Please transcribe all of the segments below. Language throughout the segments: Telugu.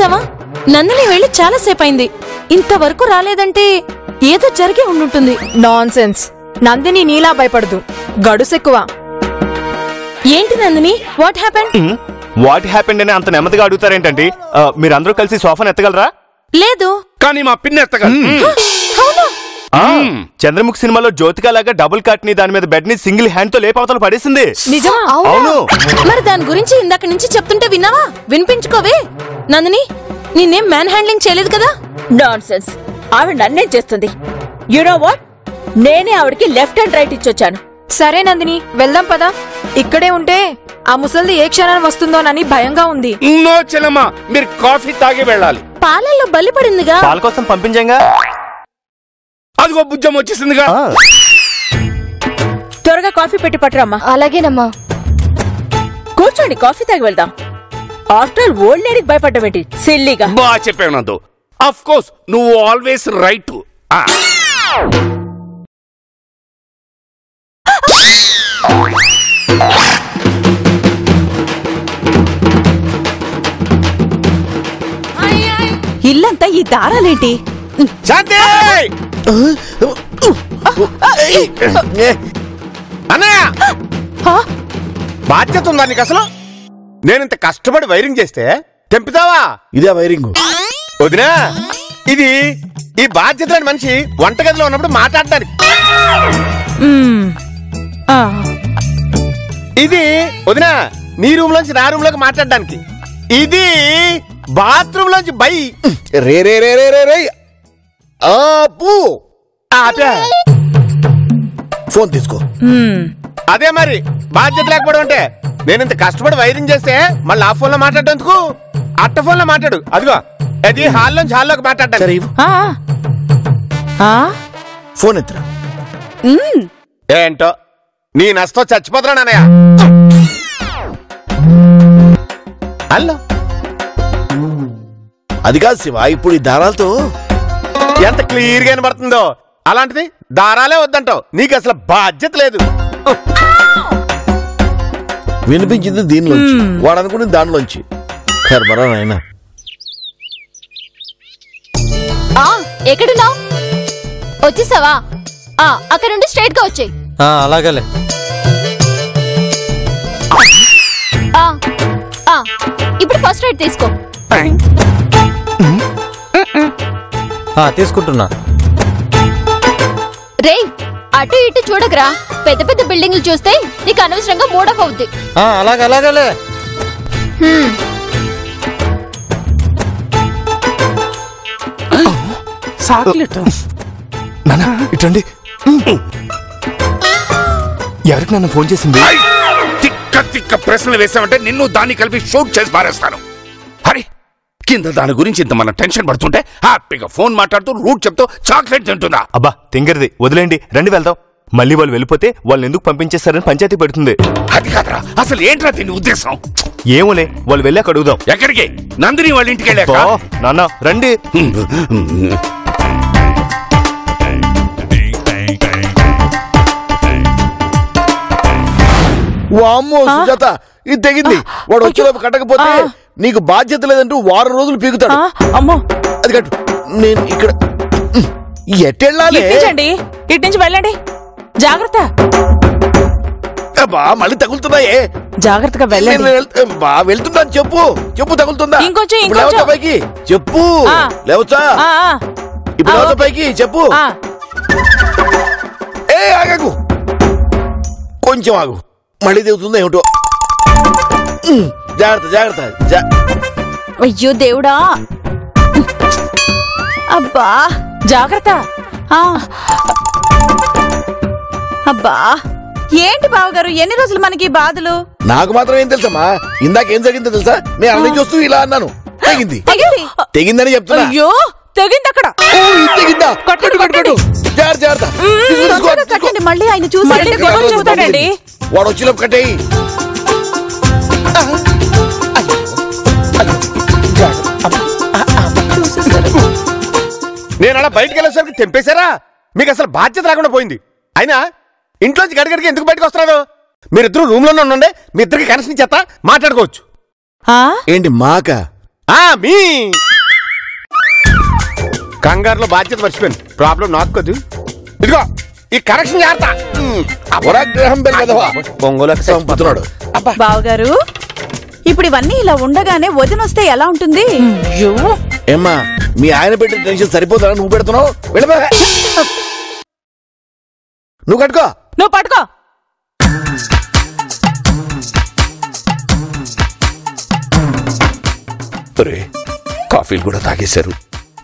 చూసావా, నందిని వెళ్ళి చాలా సేపు అయింది, ఇంతవరకు రాలేదంటే ఏదో జరిగి ఉండుంటుంది. Nonsense. నందిని నీలా భయపడదు, గడుసెక్కువ. ఏంటి Nandini, what happened? What happened అని అంత నెమ్మదిగా అడుగుతారేంటండి? మీరందరూ కలిసి సోఫాను ఎత్తగలరా? లేదు, కానీ మా పిన్ని ఎత్తగలరు. చంద్రముఖి సినిమాలో జ్యోతిక లాగా డబుల్ కట్ ని దాని మీద బెడ్ ని సింగిల్ హ్యాండ్ తో లేపవతలు పడేసింది. నిజమా? అవును. మరి దాని గురించి ఇందాక నుంచి చెప్తుంటే విన్నావా? వినిపించుకోవే. నందిని, నిన్నేం మ్యాన్ హ్యాండ్లింగ్ చేయలేదు కదా? Non sense. ఆవిడ నన్నేం చేస్తుంది? యు నో వాట్, నేనే ఆవిడకి లెఫ్ట్ అండ్ రైట్ ఇచ్చొచ్చాను. సరే నందిని, వెళ్దాం పదా. ఇక్కడే ఉంటే ఆ ముసల్ది ఏ క్షణాన్ని వస్తుందోనని భయంగా ఉంది. నో చెల్లమ్మా, మీరు కాఫీ తాగి వెళ్ళాలి. పాలల్లో బల్లి పడిందిగా. పాల కోసం పంపించంగా. అదిగో బుజ్జం వచ్చేసిందిగా. త్వరగా కాఫీ పెట్టి పట్టరమ్మా. అలాగేనమ్మా. కూర్చోండి, కాఫీ తాగి వెళ్దాం. ఆఫ్టర్ ఆల్ ఓల్డ్ లేడీకి భయపడ్డమేంటి సిల్లీగా? బాగా చెప్పావు నందు. ఆఫ్ కోర్స్ నువ్వు ఆల్వేస్ రైట్. ఇల్లంతా ఈ దారాలేంటి? శాంతి! అన్నయ్య, బాధ్యత ఉందా నీకు అసలు? నేనింత కష్టపడి వైరింగ్ చేస్తే తెంపుతావా? ఇదే వైరింగ్. వదినా, ఇది ఈ బాధ్యత లేని మనిషి వంటగదిలో ఉన్నప్పుడు మాట్లాడడానికి. ఇది వదినా నీ రూమ్ లోంచి నా రూమ్ లోకి మాట్లాడడానికి. ఇది బాత్రూమ్ లోంచి బై. రే రే రే రే రే రే ఆపు. ఫోన్ తీసుకో. అదే మరి బాధ్యత లేకపోవడం అంటే. నేను ఇంత కష్టపడి వైరింగ్ చేస్తే మళ్ళీ ఆ ఫోన్ లో మాట్లాడేందుకు? అట్ట ఫోన్ లో మాట్లాడు. అదిగో అది హాల్లోంచి హాల్లోకి మాట్లాడాలి. ఫోన్ ఎత్తరా. ఏంటో నీ నష్టం చచ్చిపోతున్నా నాన్నయ్య. హలో, అది కాదు శివ, ఇప్పుడు ఈ దారాలతో ఎంత క్లియర్ గా వినబడుతుందో. అలాంటిది దారాలే వద్దంటావు. నీకు అసలు బాధ్యత లేదు. వినిపించింది దీనిలోంచి, వాడు అనుకుని దానిలోంచి. కర్మరా నాయనా. ఎక్కడున్నావు? వచ్చేసావా? అక్కడ నుండి స్ట్రైట్ గా వచ్చేయ్. అలాగలే. ఇప్పుడు ఫస్ట్ రైట్ తీసుకో. తీసుకుంటున్నా. రే, అటు ఇటు చూడకరా. పెద్ద పెద్ద బిల్డింగ్లు చూస్తే నీకు అనవసరంగా మూడఫ్ అవుద్ది. అలాగలే. నాన్న ఇటండి. ఎవరికి నన్ను ఫోన్ చేసింది? తిక్క తిక్క ప్రశ్నలు వేసామంటే నిన్ను దాన్ని కలిపి షూట్ చేసి పారేస్తాను. అరే, కింద దాని గురించి ఇంత మనం టెన్షన్ పడుతుంటే హ్యాపీగా ఫోన్ మాట్లాడుతూ రూట్ చెప్తూ చాక్లెట్ తింటుందా? అబ్బా తింగరిది, వదిలేండి, రండి వెళ్దాం. మళ్ళీ వాళ్ళు వెళ్ళిపోతే వాళ్ళని ఎందుకు పంపించేస్తారని పంచాయతీ పెడుతుంది. అది కాదురా, అసలు ఏంట్రా దీని ఉద్దేశం? ఏమోలే, వాళ్ళు వెళ్ళాక అడుగుదాం. ఎక్కడికి? నందిని వాళ్ళ ఇంటికి వెళ్ళాక. నాన్న రండి. వామ్మో సుజాత, ఇది తెగింది. వాడు వచ్చేలోపు కట్టకపోతే నీకు బాధ్యత లేదంటూ వారం రోజులు పీకుతాడు. అమ్మో, అది కట్టు. నేను ఇక్కడ ఎట్టెళ్ళాలి? ఇటు నుంచి వెళ్ళండి. జాగ్రత్త. బా మళ్ళీ తగులుతున్నాయే. జాగ్రత్తగా వెళ్ళండి. వెళ్తున్నాను. చెప్పు చెప్పు, తగులుతుందా? ఇంకొంచెం లేవచ్చా పైకి? చెప్పు. లేవచ్చా? ఇప్పుడు లేవచ్చా పైకి? చెప్పు. ఏ ఆగకు, కొంచెం ఆగు. మళ్ళీ దిగుతుందా ఏమిటో. జాగ్రత్త జాగ్రత్త. అయ్యో దేవుడా. అబ్బా జాగ్రత్త. అబ్బా, ఏంటి బావగారు, ఎన్ని రోజులు మనకి బాధలు? నాకు మాత్రం ఏం తెలుసమ్మా, ఇందాకేం జరిగిందో తెలుసా? నేను అన్ని చూస్తూ ఇలా అన్నాను. తెగింది తెగిందని చెప్తున్నా. అయ్యో, తెగింది అక్కడ. తెగిందా? కట్టు కట్టు. జాగ్రత్త. కట్టండి, మళ్ళీ ఆయన చూసాడండి. వాడు వచ్చిన కట్టేయి. నేను అలా బయటకు వెళ్ళేసరికి తెంపేశారా? మీకు అసలు బాధ్యత లేకుండా పోయింది. అయినా ఇంట్లోంచి గడిగడికి ఎందుకు బయటకు వస్తున్నారు? మీరిద్దరు రూమ్ లోనే ఉండండి. మీ ఇద్దరికి కనెక్షన్ చేస్తా, మాట్లాడుకోవచ్చు. ఏంటి మాక? మీ కంగారులో బాధ్యత మర్చిపోయాను. ప్రాబ్లం నాకు కదూ. ఇదిగో ఈ కరెక్షన్ చేస్తా. అవరాగ్రహం పెరగదవా పొంగుతున్నాడు. బావగారు ఇప్పుడు ఇవన్నీ ఇలా ఉండగానే వదినొస్తే ఎలా ఉంటుంది? ఏమ్మా మీ ఆయన పెట్టిన టెన్షన్ సరిపోతారా? నువ్వు పెడుతున్నావు. వెళ్ళబా. నువ్వు కట్టుకో. నువ్వు పట్టుకో. కాఫీలు కూడా తాగేశారు.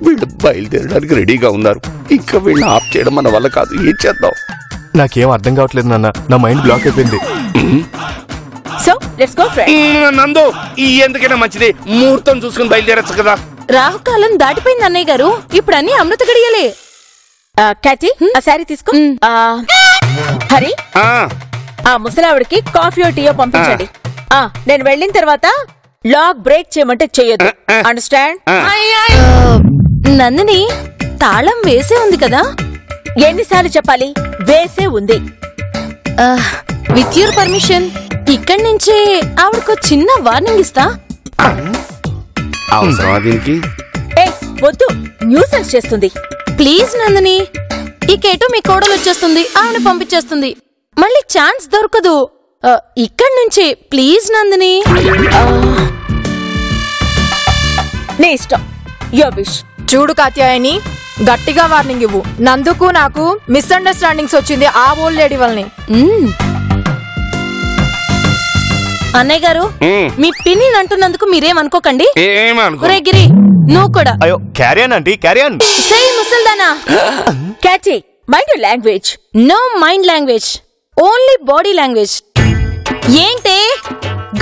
వీళ్ళు బయలుదేరడానికి రెడీగా ఉన్నారు. ఇంకా వీళ్ళని ఆఫ్ చేయడం మన వల్ల కాదు. ఏం చేద్దాం? నాకేం అర్థం కావట్లేదు నాన్న. నా మైండ్ బ్లాక్ అయిపోయింది. So let's go friends. నందు ఎందుకైనా మంచిది ముహూర్తం చూసుకుని బయలుదేరచ్చు కదా. రాహుకాలం దాటిపోయింది అన్నయ్య గారు. ఇప్పుడు అన్ని అమృత గడియలే. క్యాటీ ఆ శారీ తీసుకో. హరి ఆ ముసలావిడికి కాఫీయో టీయో పంపించండి. నేను వెళ్ళిన తర్వాత లాక్ బ్రేక్ చేయమంటే చెయ్యొద్దు. అండర్స్టాండ్? నందిని తాళం వేసే ఉంది కదా. ఎన్నిసార్లు చెప్పాలి? వేసే ఉంది. విత్ యువర్ పర్మిషన్ ఇక్కడి నుంచే ఆవిడకు చిన్న వార్నింగ్ ఇస్తా. అవసరమా దీనికి? వద్దు, న్యూసెన్స్ చేస్తుంది. ప్లీజ్ నందిని. ఈ కేటు మీ కోడలు వచ్చేస్తుంది, ఆవిడ పంపించేస్తుంది. మళ్ళీ ఛాన్స్ దొరకదు. ఇక్కడి నుంచే ప్లీజ్ నందిని. నీ ఇష్టం. Your wish. చూడు కాత్యాయని, గట్టిగా వార్నింగ్ ఇవ్వు. నందుకు నాకు మిస్అండర్స్టాండింగ్స్ వచ్చింది ఆ ఓల్డ్ లేడీ వల్ని. అన్నయ్య గారు మీ పిన్ని అంటున్నందుకు మీరేమనుకోకండి. ఒరే గిరి నువ్వు కూడా. అయ్యో క్యారియన్ అండి, క్యారియన్. సై ముసల్దానా. Katie mind your language. No mind language, only body language. ఏంటే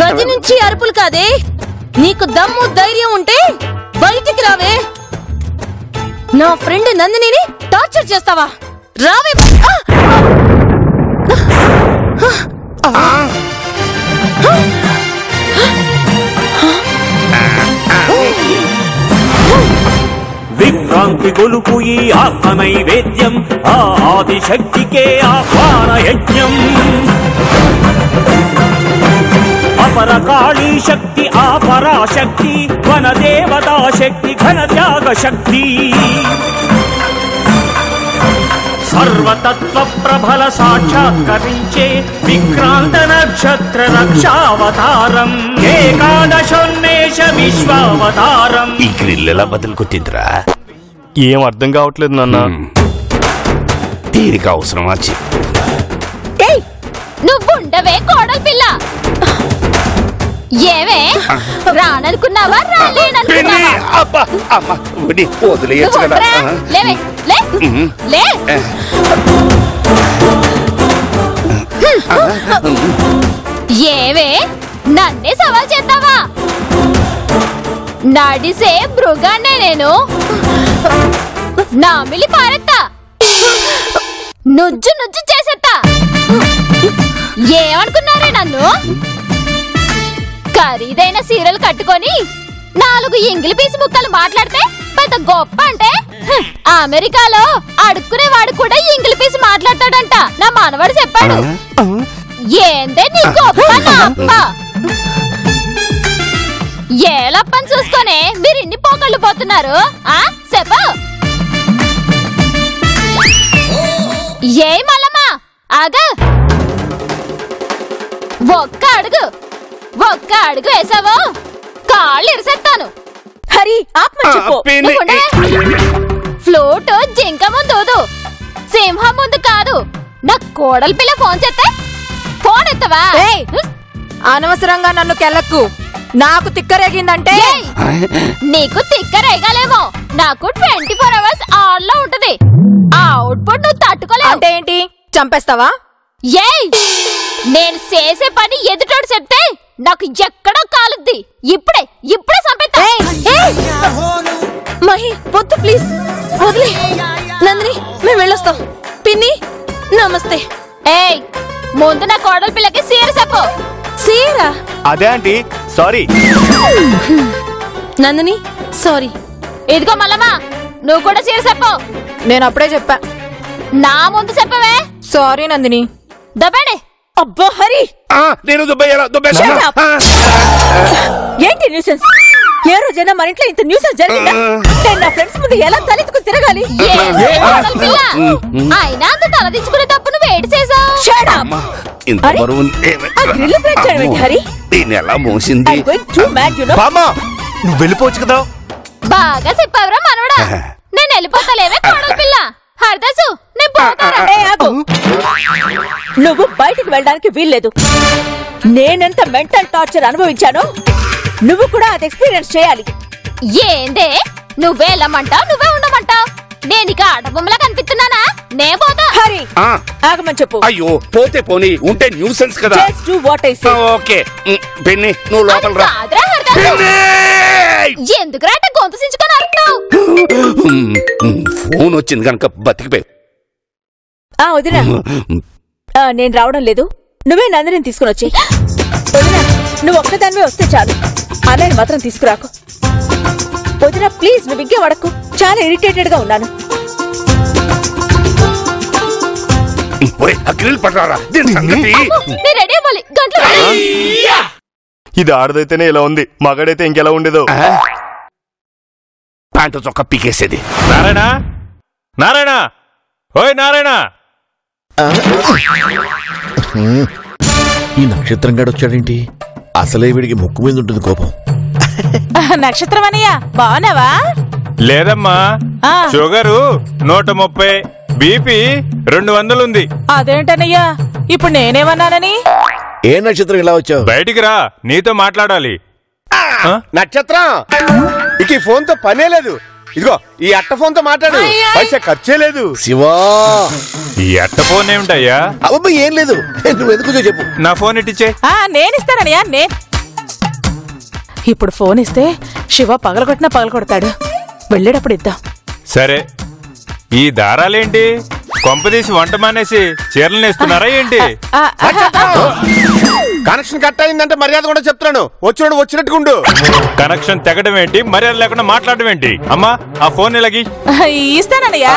గది నుంచి అరుపులు కాదే. నీకు దమ్ము ధైర్యం ఉంటే బయటికి రావే. నా ఫ్రెండ్ నందినిని టార్చర్ చేస్తావా? రావే. విభ్రాంతి గొలుపు ఈ ఆత్మ నైవేద్యం, ఆ ఆదిశక్తికే ఆహ్వాన యజ్ఞం. అపరకాళీ శక్తి ఆ పరాశక్తి, వనదేవతా శక్తి ఘన త్యాగ శక్తి. సర్వతత్వ ప్రభల సాక్షాత్కరించే విక్రాంత నక్షత్ర రక్షావతారం, ఏకాదశోన్మేష విశ్వావతారం. ఈ గ్రిల్ ఎలా బదులు కొట్టిందిరా? ఏం అర్థం కావట్లేదు నాన్న. దీనికి అవసరమా? నువ్వుండవే కోడలు పిల్ల. ఏమే రాననుకున్నావా? రాలేననుకున్నావా? లేవే లే. ఏవే నన్నే సవాల్ చేద్దావా? నడిసే మృగాన్నే నేను. నామిలి పారెత్తా, నుజ్జు నుజ్జు చేసేత్తా. ఏమనుకున్నారే నన్ను? ఖరీదైన సీరలు కట్టుకొని 4 ఎంగిలి పీసి ముక్కలు మాట్లాడితే పెద్ద గొప్ప అంటే, అమెరికాలో అడుక్కునేవాడు కూడా ఎంగిలి పీసి మాట్లాడతాడంట. నా మనవాడు చెప్పాడు. ఏందే నీ గొప్ప నాప్ప? ఏలప్పని చూసుకొనే మీరు ఇన్ని పోకళ్ళు పోతున్నారు. చెప్పు. ఏ మల్లమ్మా ఆగ. ఒక్క అడుగు వేసావో కాళ్ళు ఇరిసేస్తాను. హరి ఆత్మ చెప్పు. ఫ్లూట్ జింక ముందు సింహం ముందు కాదు. నా కోడలి పిల్ల ఫోన్ చేస్తే ఫోన్ ఎత్తవా? అనవసరంగా నన్ను కెల్లక్కు. నాకు తిక్కరేగిందంటే. నీకు తిక్కరేగాలేమో, నాకు 24 hours ఆన్ లో ఉంటది. ఆ అవుట్పుట్ నువ్వు తట్టుకోలేవు. అంటే ఏంటి? చంపేస్తావా? ఏయ్ నేను చేసే పని ఎదుటోడు చెప్తే నాకు ఎక్కడో కాలుద్ది. ఇప్పుడే చంపేస్తా. మహి వద్దు ప్లీజ్ వదిలే. నందిని మేము వెళ్ళొస్తాం. పిన్ని నమస్తే. ఏయ్ ముందు నా కోడలి పిల్లకి సీర చెప్పు. సీరా? అదే ఆంటీ సారీ. నందిని సారీ. ఇదిగో మల్లమ్మా నువ్వు కూడా సీర చెప్పు. నేను అప్పుడే చెప్పా. నా ముందు చెప్పవే. సారీ నందిని. దబ్బేడే. అబ్బో హరి నేను ఏంటి న్యూసెన్స్? ఏ రోజైనా మన ఇంట్లో ఇంత న్యూస్ జరిగిందా? నేను నా ఫ్రెండ్స్ ముందు ఎలా తలెత్తుకుని తిరగాలి? అయినా అంత తలదించుకునే తప్పు నువ్వు ఏడు చేసావు. ఇంత బరువు హరి దీన్ని ఎలా మోసింది? నువ్వు వెళ్ళిపోవచ్చు కదా. బాగా చెప్పావురా మనవడా. నేను వెళ్ళిపోతాలేవే కోడలు పిల్ల. హరిదాసు నేను పోతాను. నువ్వు బయటికి వెళ్ళడానికి వీల్లేదు. నేనెంత మెంటల్ టార్చర్ అనుభవించానో నువ్వు కూడా అది ఎక్స్పీరియన్స్ చేయాలి. ఏందే నువ్వే వెళ్ళమంటావు, నువ్వే ఉండమంటావు? నేను ఇక ఆటబొమ్మలా కనిపిస్తున్నానా? నే పోతా. హరి ఆగమని చెప్పు. అయ్యో పోతే పోనీ, ఉంటే న్యూసెన్స్ కదా. Just do what I say. Okay Benny నువ్వు లోపల రా. ఎందుకు రాట గొంతు సించుకొని అరుస్తావు? ఫోన్ వచ్చింది కనుక బతికిపోయి. వదినా నేను రావడం లేదు. నువ్వే నందిని తీసుకుని వచ్చి. వదినా నువ్వు ఒక్కదానివే వస్తే చాలు. అన్నయ్య మాత్రం తీసుకురాకు. వదినా ప్లీజ్ నువ్వు ఇంకే వడకు. చాలా ఇరిటేటెడ్ గా ఉన్నాను. ఇది ఆడదైతేనే ఇలా ఉంది, మగాడైతే ఇంకెలా ఉండేదో. ప్యాంటు చొక్క పీకేసేది. నారాయణ, నారాయణ, ఓయ్ నారాయణ. ఈ నక్షత్రం గడు వచ్చాడేంటి? అసలే వీడికి ముక్కు మీద ఉంటుంది కోపం. నక్షత్రం అన్నయ్య బాగున్నావా? లేదమ్మా, షుగరు 130, బీపీ 200 ఉంది. అదేంటన్నయ్యా ఇప్పుడు నేనేమన్నానని? ఏ నక్షత్రం ఇలా వచ్చావు? బయటికి రా, నీతో మాట్లాడాలి. నక్షత్రం ఇక ఈ ఫోన్ తో పనే లేదు. ఇదిగో ఈ అట్ట ఫోన్ తో మాట్లాడు, పైసా ఖర్చే లేదు. శివా ఈ అట్ట ఫోన్ ఏమిటయ్యా? అబ్బా ఏం లేదు, నువ్వు ఎందుకు చెప్పు. నా ఫోన్ ఇట్టిచ్చే. నేనిస్తానయ్యా. ఇప్పుడు ఫోన్ ఇస్తే శివ పగలగొట్టినా పగలగొడతాడు. వెళ్ళేటప్పుడు ఇద్దాం. సరే, ఈ దారాలేంటి? కొంపదీసి వంట మానేసి చీరలు నేస్తున్నారా ఏంటి? కనెక్షన్ కట్ అయిందంటే మర్యాద కూడా చెప్తున్నాను. వచ్చినట్టు వచ్చినట్టుకుండు. కనెక్షన్ తెగడం ఏంటి, మర్యాద లేకుండా మాట్లాడడం ఏంటి? అమ్మా ఆ ఫోన్ ఇలాగి. ఇస్తానయ్యా.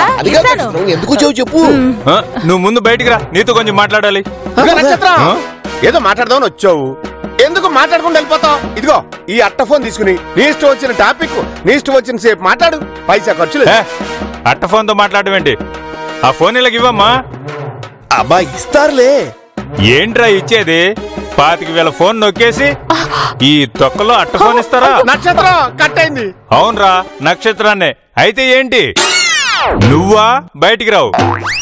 ఎందుకు చెప్పు. నువ్వు ముందు బయటికి రా, నీతో కొంచెం మాట్లాడాలి. నక్షత్రం ఏదో మాట్లాడదామని వచ్చావు, ఎందుకు మాట్లాడకుండా వెళ్ళిపోతావు? ఇదిగో ఈ అట్ట ఫోన్ తీసుకుని నీ ఇష్టం వచ్చిన టాపిక్ నీ ఇష్టం వచ్చిన సేపు మాట్లాడు, పైసా ఖర్చు లేదు. అట్ట ఫోన్ తో మాట్లాడడం ఏంటి? ఆ ఫోన్ ఇలాగ ఇవ్వమ్మా. అబ్బా ఇస్తారులే. ఏంట్రా ఇచ్చేది? 25,000 ఫోన్ నొక్కేసి ఈ తొక్కలో అట్ట ఫోన్ ఇస్తారా? నక్షత్రం కట్ అయింది. అవునరా, నక్షత్రాన్నే. అయితే ఏంటి? నువ్వా బయటికి రావు,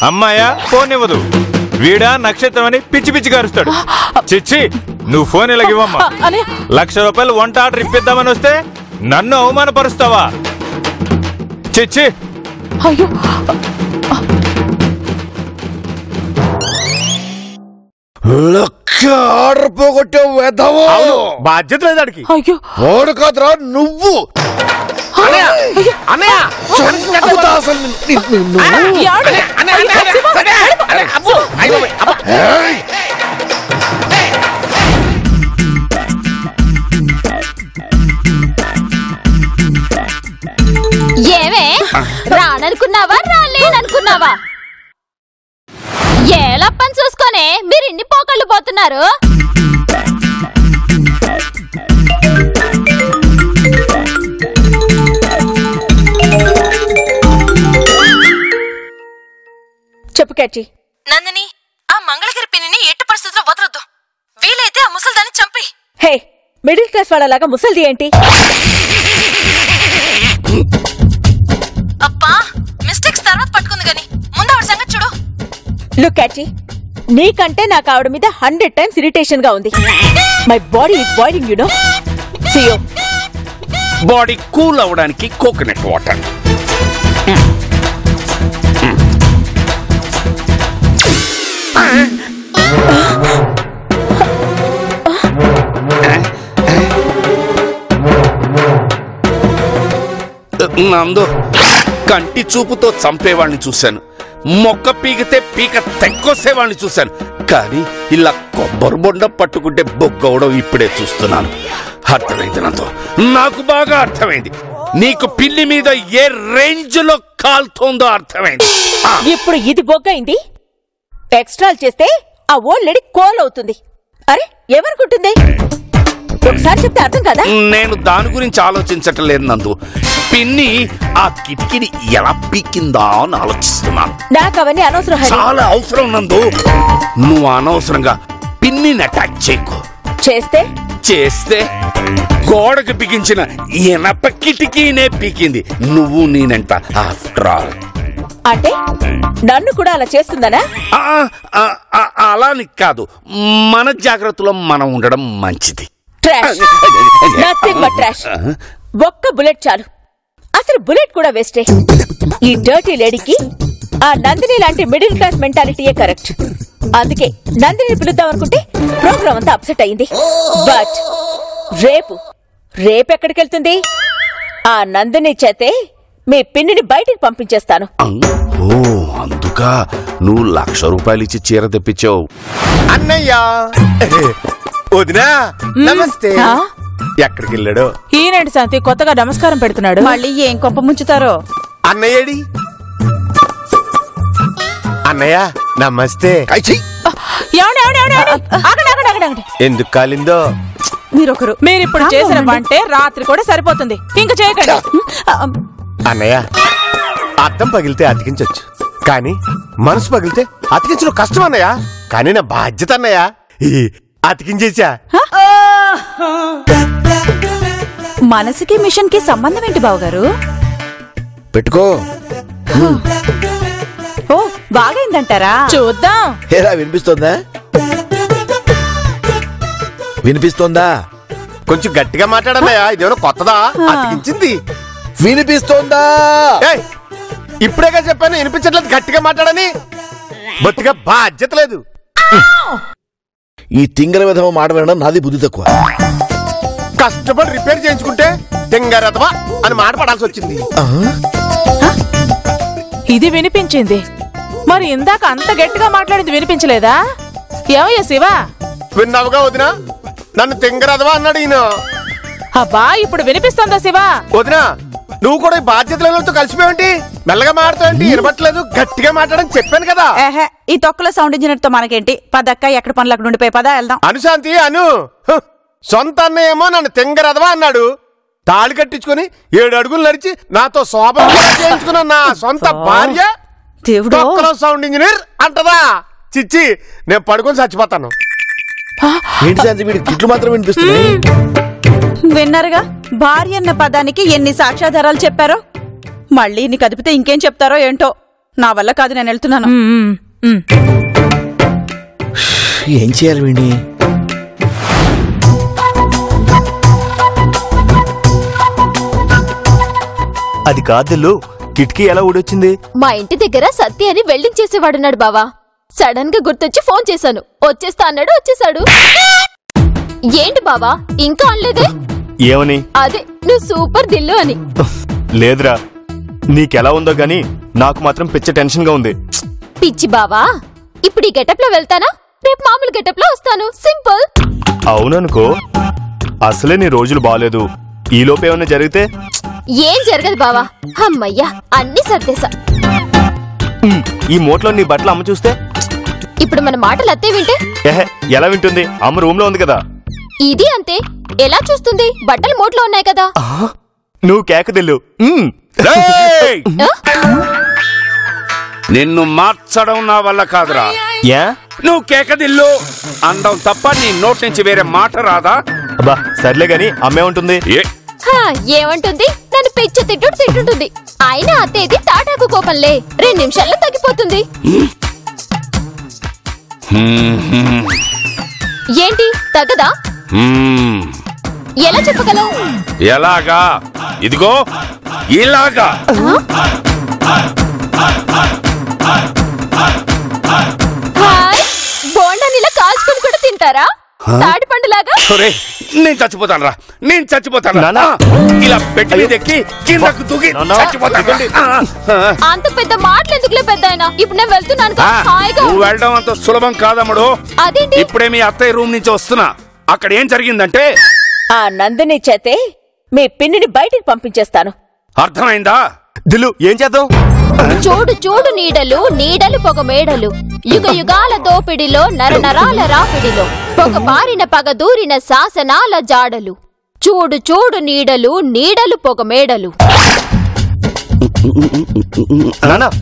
అమ్మాయా ఫోన్ ఇవ్వదు, వీడా నక్షత్రం అని పిచ్చి పిచ్చి గారుస్తాడు. చిచ్చి, నువ్వు ఫోన్ ఇలాగ ఇవ్వమ్మా. 1,00,000 రూపాయలు వంట ఆర్డర్ ఇప్పిద్దామని వస్తే నన్ను అవమానపరుస్తావా? చిచ్చి. అయ్యో ఆర్డర్ పోగొట్టావు వెధవా. బాధ్యత లేదు అడిగి. అయ్యో ఓడు కాదురా నువ్వు. ఏమే రాననుకున్నావా, రాలేననుకున్నావా? ఏలప్పని చూసుకొని మీరు ఇన్ని పోకళ్ళు పోతున్నారు. చెప్పు క్యాచి. నందిని, ఆ మంగళగిరి పిన్నిని ఎట్టి పరిస్థితుల్లో వదలొద్దు. వీలైతే ఆ ముసల్దాన్ని చంపి. హే, మిడిల్ క్లాస్ వాళ్ళలాగా ముసల్ది ఏంటి? అబ్బా, మిస్టేక్స్ తర్వాత పట్టుకుంది గాని ముందు ఆవిడ సంగతి చూడు. లుక్ క్యాచి, నీకంటే నాకు ఆవిడ మీద 100 times ఇరిటేషన్ గా ఉంది. My body is boiling, you know. See you. Body cool అవడానికి కోకోనట్ వాటర్. నందు, కంటి చూపుతో చంపేవాడిని చూశాను, మొక్క పీకితే పీక తెక్కొసేవాడిని చూశాను, కానీ ఇలా కొబ్బరి బొండం పట్టుకుంటే బొగ్గవడం ఇప్పుడే చూస్తున్నాను. అర్థమైంది నందు, నాకు బాగా అర్థమైంది. నీకు పిల్లి మీద ఏ రేంజ్ లో కాల్తోందో అర్థమైంది. ఇప్పుడు ఇది బొగ్గైంది. ఎక్స్ట్రాల్ చేస్తే ఆ ఓల్డ్ లేడీ కోల్ అవుతుంది. అరే ఎవరుకుంటుంది? ఒకసారి చెప్తే అర్థం కదా? నేను దాని గురించి ఆలోచించటం లేదు నందు. పిన్ని ఆ కిటికీని ఎలా పీకిందా అని ఆలోచిస్తున్నాను. నాకు అవన్నీ అనవసరం హరి. చాలా అవసరం నందు. నువ్వు అనవసరంగా పిన్నిని అటాక్ చేయకు. చేస్తే గోడకు బిగించిన ఎనప కిటికీనే పీకింది. నువ్వు నేనంట. ఆఫ్టర్ ఆల్ అంటే నన్ను కూడా అలా చేస్తుందనా? అలాని కాదు, మన జాగ్రత్తలో మనం ఉండడం మంచిది. Trash, nothing but trash. ఒక్క బుల్లెట్ చాలు. అసలు బుల్లెట్ కూడా వేస్టే. ఈ డర్టీ లేడీకి ఆ నందిని లాంటి మిడిల్ క్లాస్ మెంటాలిటీయే కరెక్ట్. అందుకే నందిని పిలుద్దాం అనుకుంటే ప్రోగ్రామ్ అంతా అప్సెట్ అయింది. బట్ రేపు ఎక్కడికి వెళ్తుంది? ఆ నందిని చేతే మీ పిన్నిని బయటికి పంపించేస్తాను. ఓ, అందుకా నువ్వు 1,00,000 రూపాయలు ఇచ్చి చీర తెప్పించావు. అన్నయ్యా, వదినా నమస్తే. ఎక్కడికి వెళ్ళాడు? ఈయనండి శాంతి కొత్తగా నమస్కారం పెడుతున్నాడు. మళ్ళీ ఏం కొంప ముంచుతారో. అన్నయ్యడి. అన్నయ్య నమస్తే. ఎందుకు కాలిందో? మీరిప్పుడు చేసిన వంటే రాత్రి కూడా సరిపోతుంది. ఇంకా చేయకండి. అన్నయ్య, అద్దం పగిలితే అతికించొచ్చు, కానీ మనసు పగిలితే అతికించడం కష్టం అన్నయ్య. కానీ నా బాధ్యత అన్నయ్య, అతికించేసా. మనసుకి మిషన్ కి సంబంధం ఏంటి బావగారు? పెట్టుకో. ఓ, బాగైందంటారా? చూద్దాం. ఏరా, వినిపిస్తోందా? కొంచెం గట్టిగా మాట్లాడన్నయ్య. ఇదేమో కొత్తదా? అతికించింది. వినిపిస్తోందా? ఇప్పుడేగా చెప్పాను వినిపించట్లేదు, గట్టిగా మాట్లాడని. బొత్తిగా బాధ్యత లేదు. ఈ తింగర విధవ మాట వినడం నాది బుద్ధి తక్కువ. కష్టపడి రిపేర్ చేయించుకుంటే తింగరదవా అని మాట పడాల్సి వచ్చింది. ఇది వినిపించింది. మరి ఇందాక అంత గట్టిగా మాట్లాడింది వినిపించలేదా? ఏమయ్యా శివ? విన్నావుగా వదినా, నన్ను తింగరదవా అన్నాడు ఈయన. అబ్బా, ఇప్పుడు వినిపిస్తుందా శివ? వదినా, నువ్వు కూడా ఈ బాధ్యతలతో కలిసిపోయేంటి? మెల్లగా మాట్లాడుతావేంటి? వినపట్లేదు, గట్టిగా మాట్లాడని చెప్పాను కదా. ఈ తొక్కలో సౌండ్ ఇంజనీర్ తో మనకేంటి? పదక్క, ఎక్కడ పనులు అక్కడ ఉండిపోయి పదా వెళ్దాం. అనుశాంతి అను. సొంత అన్నయ్యేమో నన్ను తింగరదవా అన్నాడు. తాళి కట్టించుకుని 7 అడుగులు నడిచి నాతో శోభన చేయించుకున్న నా సొంత భార్య తొక్కలో సౌండ్ ఇంజనీర్ అంటదా? చిచ్చి, నేను పడుకొని చచ్చిపోతాను. ఏంటి శాంతి, వీడికి తిట్లు మాత్రం వినిపిస్తుంది. విన్నారుగా, భార్య అన్న పదానికి ఎన్ని సాక్ష్యాధారాలు చెప్పారో. మళ్ళీ నీ కదిపితే ఇంకేం చెప్తారో ఏంటో. నా వల్ల కాదు, నేను వెళ్తున్నాను. ఏం చేయాలి వీడిని? అది కాదు, కిటికీ ఎలా ఊడొచ్చింది? మా ఇంటి దగ్గర సత్య అని వెల్డింగ్ చేసేవాడున్నాడు బావా. సడన్ గా గుర్తొచ్చి ఫోన్ చేశాను. వచ్చేస్తా అన్నాడు, వచ్చేసాడు. ఏంటి బావా ఇంకా అనలేదే? ఏమని? అదే నువ్వు సూపర్ దిల్లు అని. లేదురా, నీకెలా ఉందో గాని నాకు మాత్రం పిచ్చ టెన్షన్ గా ఉంది. పిచ్చి బావా, ఇప్పుడు ఈ గెటప్ లో వెళ్తానా? రేపు మామూలు గెటప్ లో వస్తాను. సింపుల్. అవుననుకో, అసలే నీ రోజులు బాలేదు. ఈ లోపు ఏమన్నా జరిగితే? ఏం జరగదు బావా. అమ్మయ్యా, అన్ని సర్దేశా. ఈ మూటలో నీ బట్టలు అమ్మ చూస్తే? ఇప్పుడు మన మాటలు అత్తే వింటే? ఎలా వింటుంది? అమ్మ రూమ్ లో ఉంది కదా. ఇది అంతే, ఎలా చూస్తుంది? బట్టలు మూటలో ఉన్నాయి కదా. నువ్వు కేకదిల్లు. నిన్ను మార్చడం నా వల్ల కాదురా. నువ్వు కేకదిల్లు అండం తప్ప నీ నోటి నుంచి వేరే మాట రాదా? అబ్బా సర్లే గాని అమ్మే ఉంటుంది. ఏమంటుంది? నన్ను పిచ్చి తిట్టుంటుంది. అయినా అత్తేది తాటాకు కోపంలే, 2 నిమిషాల్లో తగ్గిపోతుంది. ఏంటి తగ్గదా? ఎలా చెప్పగలవు? ఎలాగా? ఇదిగో ఇలాగా. బోండానిలా కాల్చుకొని కూడా తింటారా? తాటి పండులాగా. నేను చచ్చిపోతాను రా. ఇలా పెట్టి మీద ఎక్కి కిందకు దూకి చచ్చిపోతాను. అంత పెద్ద మాటలు ఎందుకులే పెద్దాయన. ఇప్పుడు నేను వెళ్తున్నాను. నువ్వు వెళ్ళడం అంత సులభం కాదమ్ముడు. అదేంటి? ఇప్పుడే మీ అత్తయ్య రూమ్ నుంచి వస్తున్నా. అక్కడ ఏం జరిగిందంటే, ఆ నందిని చేతే మీ పిన్నిని బయటికి పంపించేస్తాను. అర్థమైందా? దిల్లు, ఏం చేద్దాం? చూడు చూడు నీడలు నీడలు పొగ మేడలు యుగ యుగాల దోపిడిలో నరనరాల రాపిడిలో పొగ బారిన పగ దూరిన శాసనాల జాడలు చూడు చూడు నీడలు నీడలు పొగ మేడలు.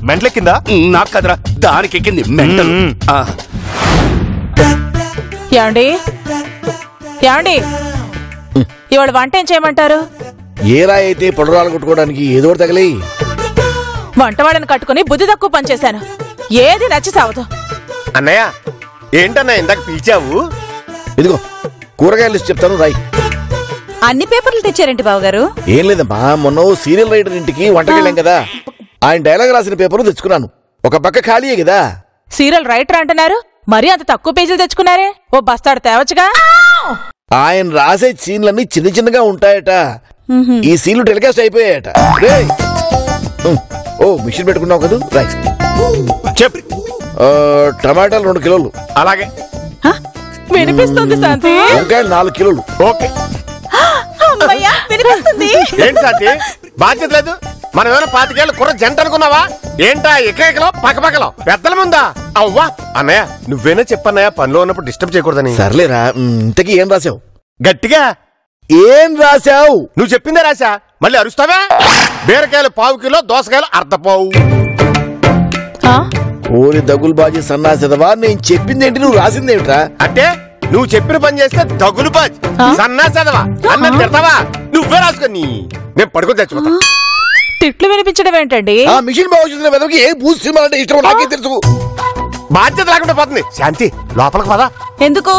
మెంట్లెక్కిందా? నాకు కదరా, దానికి ఎక్కింది మెంటల్. ఏమండి ఏమండి ఇవాళ వంట ఏం చేయమంటారు? ఏ రాయి అయితే పొడరాలు కొట్టుకోవడానికి ఏదో ఒకటి తగిలి. వంట వాళ్ళని కట్టుకుని బుద్ధి తక్కువ పనిచేశాను. ఏది నచ్చి సావదు. అన్నయ్య ఏంటన్నా ఇందాక పిలిచావు? ఇదిగో కూరగాయల లిస్ట్ చెప్తాను రాయి. అన్ని పేపర్లు తెచ్చారేంటి బావగారు? ఏం లేదమ్మా, మొన్న సీరియల్ రైటర్ ఇంటికి వంటకెళ్ళాం కదా, ఆయన డైలాగ్ రాసిన పేపర్లు తెచ్చుకున్నాను. ఒక పక్క ఖాళీయే కదా. సీరియల్ రైటర్ అంటున్నారు, మరీ అంత తక్కువ పేజీలు తెచ్చుకున్నారే. ఓ బస్తాడు తేవచ్చుగా. ఆయన రాసే సీన్లన్నీ చిన్న చిన్నగా ఉంటాయట. ఈ సీన్లు టెలికాస్ట్ అయిపోయాయట. ఓ మిషన్ పెట్టుకున్నావు కదా, రాయ్. చెప్పు. టమాటాలు 2 కిలోలు. అలాగే. వినిపిస్తుంది శాంతి. వంకాయలు 4 కిలోలు. ఓకే. వినిపిస్తుంది. ఏంటి శాంతి, బాధ్యత లేదు? మనం ఏమైనా 25 ఏళ్ళ కుర్ర జంట అనుకున్నావా? ఏంటా ఎకలో పక్కపక్కలో పెద్దల ముందా? అవ్వా అన్నయ్య, నువ్వేనా చెప్పన్నయ్య పనిలో ఉన్నప్పుడు డిస్టర్బ్ చేయకూడదని. సర్లేరా, ఇంతకీ ఏం రాసావు? గట్టిగా ఏం రాసావు? నువ్వు చెప్పిందే రాసా, మళ్ళీ అరుస్తావా? బీరకాయలు 1/2 కిలో, దోసకాయలు 1/2 పావు. ఓరి దగులు బాజీ సన్నాసిదవా, నేను చెప్పిందేంటి, నువ్వు రాసిందేమిట్రా? అంటే నువ్వు చెప్పిన పని చేస్తే దగులు బాజ్ సన్నా చదవా అన్నది తిడతావా? నువ్వే రాసుకొని నేను పడుకొని తెచ్చుకుంటా. తిట్లు వినిపించడం ఏంటండి? ఆ మిషన్ బాగుంది వెదవికి ఏ బూస్ సినిమా అంటే ఇష్టం నాకే తెలుసు. బాధ్యత లేకుండా పోతుంది. శాంతి లోపలికి పదా. ఎందుకు?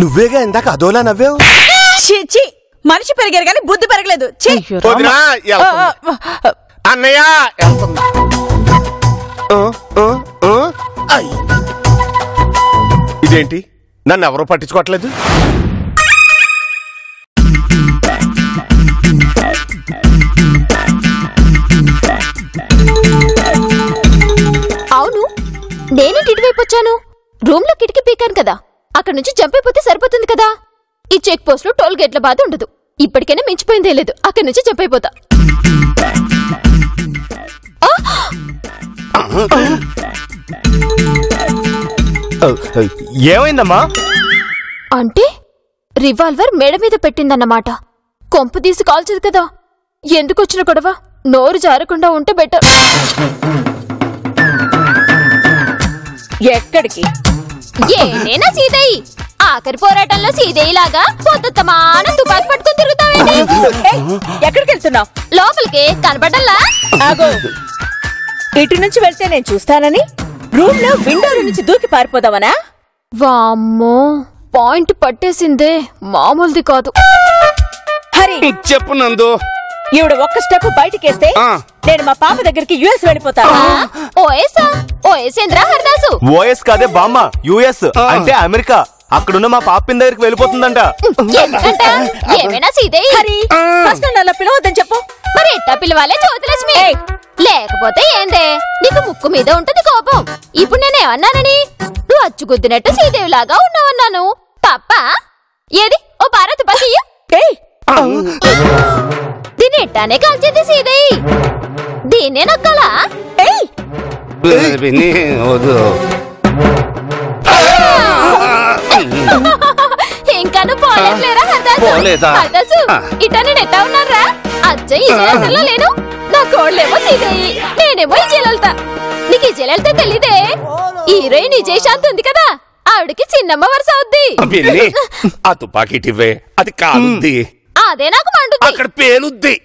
నువ్వేగా ఇందాక అదోలా నవ్వావు. మనిషి పెరిగారు కానీ బుద్ధి పెరగలేదు. వదినా, అన్నయ్య వెళ్తుంది. ఇదేంటి, నన్ను ఎవరూ పట్టించుకోవట్లేదు? అవును, నేనేంటి ఇటువైపు వచ్చాను? రూమ్ లో కిటికీ పీకాను కదా, అక్కడ నుంచి జంప్ అయిపోతే సరిపోతుంది కదా. ఈ చెక్ పోస్ట్ లో టోల్ గేట్ల బాధ ఉండదు. ఇప్పటికైనా మించిపోయిందే లేదు, అక్కడి నుంచి జంప్ అయిపోతా. ఏమైందమ్మా? అంటే రివాల్వర్ మెడ మీద పెట్టిందన్నమాట. కొంపు తీసి కాల్చదు కదా. ఎందుకొచ్చిన గొడవ? నోరు జారకుండా ఉంటే బెటర్. ఎక్కడికి? ఏనేనా సీదయ్యి, ఆఖరి పోరాటంలో సీదయ్యలాగా పొద్దుతమాన తుపాకి పట్టుకుని తిరుగుతావేంటి? ఎక్కడికి వెళ్తున్నావు? లోపలికి కనపడల్లా? ఆగో, ఇటు నుంచి వెళ్తే నేను చూస్తానని రూమ్ లో విండోల నుంచి దూకి పారిపోదావనా? వామ్మో, పాయింట్ పట్టేసిందే, మామూలుది కాదు. హరి చెప్పు నందు. ఈవిడ ఒక్క స్టెప్ బయటికేస్తే నేను మా పాప దగ్గరికి యుఎస్ వెళ్ళిపోతాను. ఓఎస్ ఏంద్రా హరిదాసు? ఓఎస్ కాదే బామ్మ, యుఎస్ అంటే అమెరికా. అక్కడున్న మా పాపిన్ దగ్గరికి వెళ్ళిపోతుందంట. ఏమైనా సీదయ్య, హరి ఫస్ట్ నన్ను పిలవద్దని చెప్పు. మరి ఎట్టా పిలవాలే జ్యోతిలక్ష్మి? లేకపోతే ఏందే, నీకు ముక్కు మీద ఉంటుంది కోపం. ఇప్పుడు నేనేమన్నానని? నువ్వు అచ్చుగుద్దినట్టు సీదేవిలాగా ఉన్నావన్నాను తప్ప. ఏది ఓ భారత్ పకి దీన్ని ఎట్టానే కాల్చేది సీదయ్య, దీన్నే నొక్కాలా? ఇంకా నువ్వు పోలేదులేరా హరిదాసు? ఇట్టా నేను ఎట్టా ఉన్నారా? అచ్చయ్య ఇజలతో లేను. నా కోళ్ళేమో సీదయ్యి, నేనేమో ఇజలతా. నీకు ఇజలెళ్తే తెలీదే, హీరోయిన్ విజయశాంతి ఉంది కదా, ఆవిడకి చిన్నమ్మ వరుస అవుద్ది. ఆ తుపాకీ ఇవ్వే, అది కాలుద్ది. అదే నాకు మండుద్ది. అక్కడ పేలుద్ది.